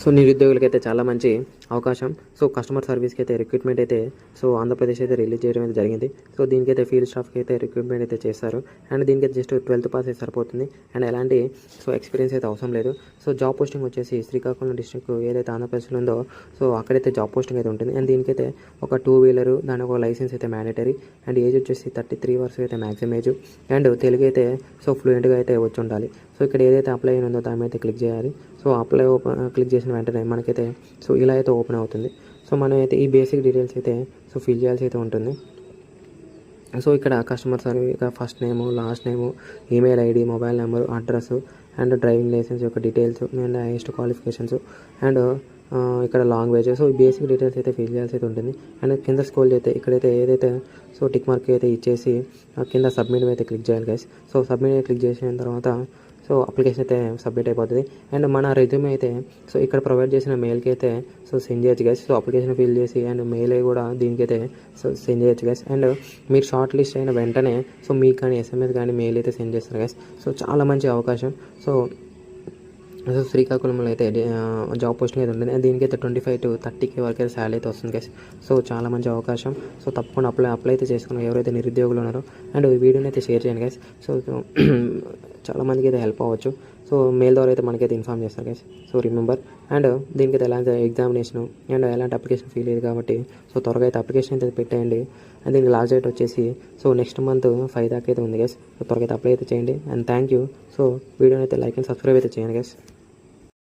So నిరుద్యోగులకైతే చాలా మంచి అవకాశం. సో కస్టమర్ సర్వీస్కి అయితే రిక్రూట్మెంట్ అయితే సో ఆంధ్రప్రదేశ్ అయితే రిలీజ్ చేయడం అయితే జరిగింది. సో దీనికైతే ఫీల్డ్ స్టాఫ్కి అయితే రిక్రూట్మెంట్ అయితే చేస్తారు. అండ్ దీనికి జస్ట్ 12th పాస్ అయితే సరిపోతుంది. అండ్ ఎలాంటి సో ఎక్స్పీరియన్స్ అయితే అవసరం లేదు. సో జాబ్ పోస్టింగ్ వచ్చేసి శ్రీకాకుళం డిస్ట్రిక్ట్ ఏదైతే ఆంధ్రప్రదేశ్లో ఉందో సో అక్కడైతే జాబ్ పోస్టింగ్ అయితే ఉంటుంది. అండ్ దీనికైతే ఒక 2-వీలర్ దానికి ఒక లైసెన్స్ అయితే మ్యాండేటరీ. అండ్ ఏజ్ వచ్చేసి 33 వరకు అయితే మ్యాక్సిమం ఏజ్. అండ్ తెలుగు అయితే సో ఫ్లూయెంట్గా అయితే వచ్చి ఉండాలి. సో ఇక్కడ ఏదైతే అప్లై ఉందో దాని మీద క్లిక్ చేయాలి. సో అప్లై క్లిక్ చేసిన వెంటనే మనకైతే సో ఇలా అయితే ఓపెన్ అవుతుంది. సో మనం అయితే ఈ బేసిక్ డీటెయిల్స్ అయితే సో ఫిల్ చేయాల్సి అయితే ఉంటుంది. సో ఇక్కడ customer service first name, last name, email ID, mobile number, address and driving licence యొక్క details and highest qualifications and ఇక్కడ లాంగ్వేజ్. సో ఈ బేసిక్ డీటెయిల్స్ అయితే ఫిల్ చేయాల్సి అయితే ఉంటుంది. అండ్ కింద స్క్రోల్ చేస్తే ఇక్కడైతే ఏదైతే సో టిక్ మార్క్ అయితే ఇచ్చేసి కింద సబ్మిట్ అయితే క్లిక్ చేయాలి గైస్. సో సబ్మిట్ క్లిక్ చేసిన తర్వాత సో అప్లికేషన్ అయితే సబ్మిట్ అయిపోతుంది. అండ్ మన రెజ్యూమే అయితే సో ఇక్కడ ప్రొవైడ్ చేసిన మెయిల్కి అయితే సో సెండ్ చేయొచ్చు గైస్. సో అప్లికేషన్ ఫిల్ చేసి అండ్ మెయిల్ కూడా దీనికైతే సో సెండ్ చేయొచ్చు గైస్. అండ్ మీరు షార్ట్ లిస్ట్ అయిన వెంటనే సో మీకు కానీ SMS కానీ మెయిల్ అయితే సెండ్ చేస్తారు గైస్. సో చాలా మంచి అవకాశం. సో శ్రీకాకుళంలో అయితే జాబ్ పోస్టింగ్ అయితే ఉంటుంది. దీనికైతే 25 to 30K వరకు అయితే శాలరీ అయితే వస్తుంది గైస్. సో చాలా మంచి అవకాశం. సో తప్పకుండా అప్లై అయితే చేసుకున్నారు ఎవరైతే నిరుద్యోగులు ఉన్నారో. అండ్ ఈ వీడియోని అయితే షేర్ చేయండి గైస్. సో చాలామందికి అయితే హెల్ప్ అవ్వచ్చు. సో మెయిల్ ద్వారా అయితే మనకైతే ఇన్ఫామ్ చేస్తారు గైస్. So remember. అండ్ దీనికైతే ఎలాంటి ఎగ్జామినేషన్ అండ్ ఎలాంటి అప్లికేషన్ ఫీల్ లేదు కాబట్టి సో త్వరగా అయితే అప్లికేషన్ అయితే పెట్టేయండి. అండ్ దీనికి లాస్ట్ డేట్ వచ్చేసి సో నెక్స్ట్ మంత్ 5 దాకా అయితే ఉంది గైస్. సో త్వరగా అయితే అప్లై అయితే చేయండి. And thank you. సో వీడియోని అయితే లైక్ అండ్ సబ్స్క్రైబ్ అయితే చేయండి గైస్.